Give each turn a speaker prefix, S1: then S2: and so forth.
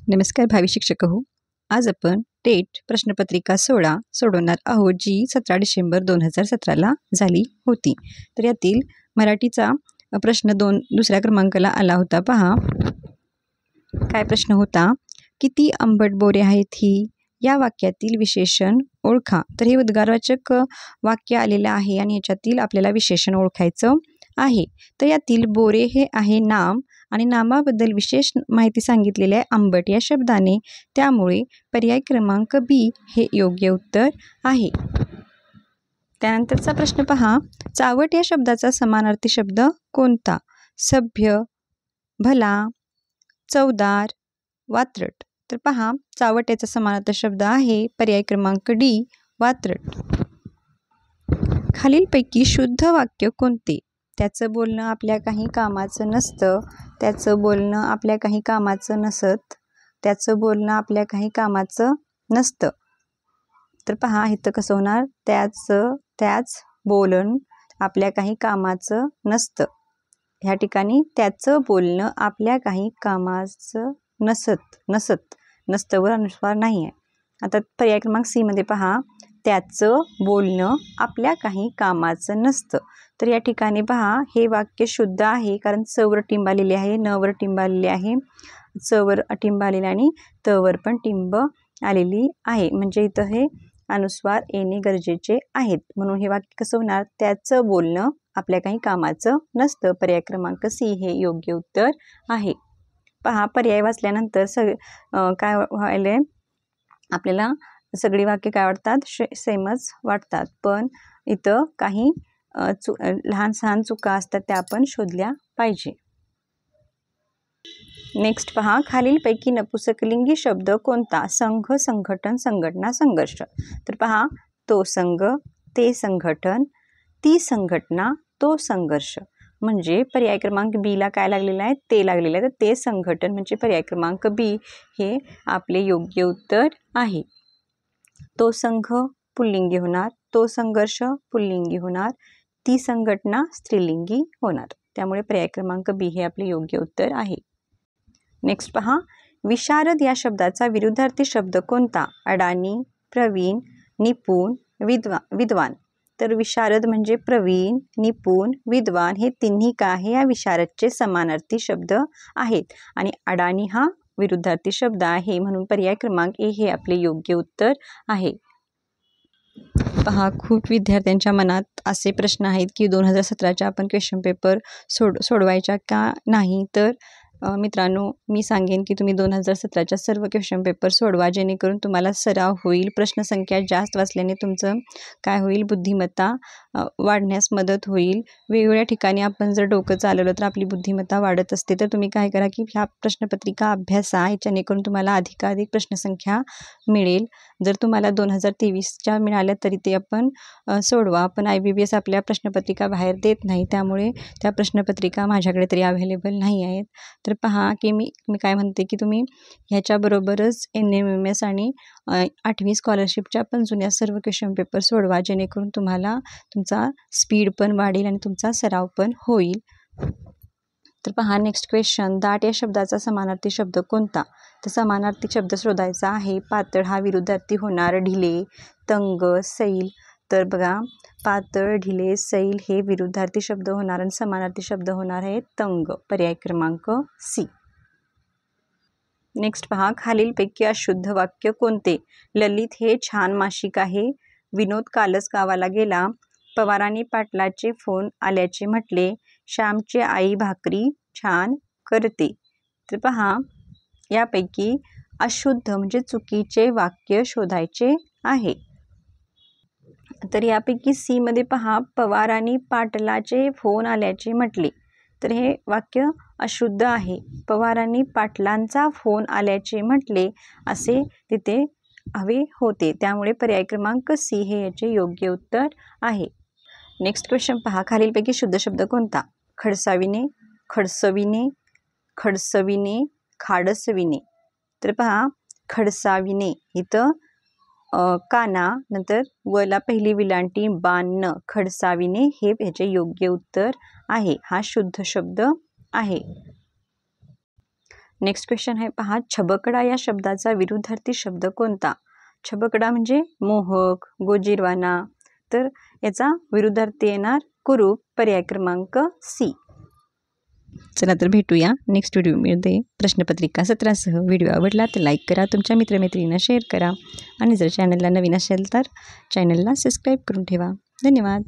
S1: नमस्कार भावी शिक्षक हो. आज आपण टेट प्रश्नपत्रिका 16 सोडवणार आहोत, जी 17 डिसेंबर 2017ला झाली होती. तर यातील मराठीचा प्रश्न दुसऱ्या क्रमांकाला आला होता. पहा काय प्रश्न होता. किती आंबट बोरे आहेत ही? या वाक्यातील विशेषण ओळखा. तर हे उद्गारवाचक वाक्य आलेलं आहे आणि याच्यातील आपल्याला विशेषण ओळखायचं आहे. तर यातील बोरे हे आहे नाम आणि नामाबद्दल विशेष माहिती सांगितलेली आहे आंबट या शब्दाने. त्यामुळे पर्याय क्रमांक बी हे योग्य उत्तर आहे. त्यानंतरचा प्रश्न पहा. चावट या शब्दाचा समानार्थी शब्द कोणता? सभ्य, भला, चवदार, वात्रट. तर पहा चावट याचा समानार्थी शब्द आहे पर्याय क्रमांक डी वात्रट. खालीलपैकी शुद्ध वाक्य कोणते? त्याचं बोलणं आपल्या काही कामाचं नसतं, त्याचं बोलणं आपल्या काही कामाचं नसत, त्याचं बोलणं आपल्या काही कामाचं नसतं. तर पहा इथं कसं होणार. त्याच बोलणं आपल्या काही कामाचं नसतं. ह्या ठिकाणी त्याचं बोलणं आपल्या काही कामाचं नसतं वर अनुस्वार नाही आहे. आता पर्याय क्रमांक सी मध्ये पहा. त्याचं बोलणं आपल्या काही कामाचं नसतं. तर या ठिकाणी पहा हे वाक्य शुद्ध आहे, कारण च वर टिंब आलेली आहे, न वर टिंब आलेली आहे, च वर टिंब आलेली आणि त वर पण टिंब आलेली आहे. म्हणजे इथं हे अनुस्वार येणे गरजेचे आहेत. म्हणून हे वाक्य कसं होणार. त्याचं बोलणं आपल्या काही कामाचं नसतं. पर्याय क्रमांक सी हे योग्य उत्तर आहे. पहा पर्याय वाचल्यानंतर काय व्हायलंय, आपल्याला सगळी वाक्य काय वाटतात, सेमच वाटतात. पण इथं काही लहान सहान चुका असतात, त्या आपण शोधल्या पाहिजे. नेक्स्ट पहा. खालीलपैकी नपुसकलिंगी शब्द कोणता? संघ, संघटन, संघटना, संघर्ष. तर पहा तो संघ, ते संघटन, ती संघटना, तो संघर्ष. म्हणजे पर्याय क्रमांक बी ला काय लागलेलं आहे, ते लागलेलं आहे. तर ते संघटन म्हणजे पर्याय क्रमांक बी हे आपले योग्य उत्तर आहे. तो संघ पुल्लिंगी होणार, तो संघर्ष पुल्लिंगी होणार, ती संघटना स्त्रीलिंगी होणार. त्यामुळे पर्याय क्रमांक बी हे आपले योग्य उत्तर आहे. नेक्स्ट पहा. विशारद या शब्दाचा विरुद्धार्थी शब्द कोणता? अडाणी, प्रवीण, निपुण, विद्वान. तर विशारद म्हणजे प्रवीण, निपुण, विद्वान हे तिन्ही काय आहे, या विशारदचे समानार्थी शब्द आहेत. आणि अडाणी हा विरुद्धार्थी शब्द आहे. म्हणून पर्याय क्रमांक ए हे आपले योग्य उत्तर आहे. पहा खूप विद्यार्थ्यांच्या मनात असे प्रश्न आहेत की 2017च्या आपण क्वेश्चन पेपर सोडवायच्या का नाही. तर मित्रांनो मी सांगेन की तुम्ही 2017च्या सर्व क्वेश्चन पेपर सोडवा, जेणेकरून तुम्हाला सराव होईल. प्रश्नसंख्या जास्त वाचल्याने तुमचं काय होईल, बुद्धिमत्ता वाढण्यास मदत होईल. वेगवेगळ्या ठिकाणी आपण जर डोकं चालवलं तर आपली बुद्धिमत्ता वाढत असते. तर तुम्ही काय करा की ह्या प्रश्नपत्रिका अभ्यासा, जेणेकरून तुम्हाला अधिकाधिक प्रश्नसंख्या मिळेल. जर तुम्हाला 2023च्या मिळाल्या तरी ते आपण सोडवा. पण IBBS आपल्या प्रश्नपत्रिका बाहेर देत नाही, त्यामुळे त्या प्रश्नपत्रिका माझ्याकडे तरी अवेलेबल नाही आहेत. तर पहा की मी काय म्हणते की तुम्ही ह्याच्याबरोबरच NMMS आणि 8वी स्कॉलरशिपच्या पण जुन्या सर्व क्वेश्चन पेपर सोडवा, जेणेकरून तुम्हाला तुमचा स्पीड पण वाढेल आणि तुमचा सराव पण होईल. तर पहा नेक्स्ट क्वेश्चन. दाट या शब्दाचा समानार्थी शब्द कोणता? तर समानार्थी शब्द शोधायचा आहे. पातळ हा विरुद्धार्थी होणार ढिले, तंग, सैल. तर बघा पातळ, ढिले, सैल हे विरुद्धार्थी शब्द होणार आणि समानार्थी शब्द होणार आहे तंग. पर्याय क्रमांक सी. नेक्स्ट पहा. खालीलपैकी अशुद्ध वाक्य कोणते? ललित हे छान मासिक आहे, विनोद कालच गावाला गेला, पवारांनी पाटलाचे फोन आल्याचे म्हटले, श्यामची आई भाकरी छान करते. तर पहा यापैकी अशुद्ध म्हणजे चुकीचे वाक्य शोधायचे आहे. तर यापैकी सी मध्ये पहा. पवारांनी पाटलाचे फोन आल्याचे म्हटले. तर हे वाक्य अशुद्ध आहे. पवारांनी पाटलांचा फोन आल्याचे म्हटले असे तिथे हवे होते. त्यामुळे पर्याय क्रमांक सी हे याचे योग्य उत्तर आहे. नेक्स्ट क्वेश्चन पहा. खालीलपैकी शुद्ध शब्द कोणता? खडसाविने, खडसविने, खडसविने, खाडसविने. तर पहा खडसाविने इथं काना नंतर वला पहिली विलांटी बाण, खडसाविने हे ह्याचे योग्य उत्तर आहे. हा शुद्ध शब्द आहे. नेक्स्ट क्वेश्चन आहे पहा, छबकडा या शब्दाचा विरुद्धार्थी शब्द कोणता? छबकडा म्हणजे मोहक, गोजीरवाना, तर याचा विरुद्धार्थी येणार कुरूप, पर्याय क्रमांक सी. चला तर भेटूया नेक्स्ट व्हिडिओमध्ये प्रश्नपत्रिका 17सह. व्हिडिओ आवडला तर लाईक करा, तुमच्या मित्रमैत्रिणींना शेअर करा आणि जर चॅनलला नवीन असेल तर चॅनलला सबस्क्राईब करून ठेवा. धन्यवाद.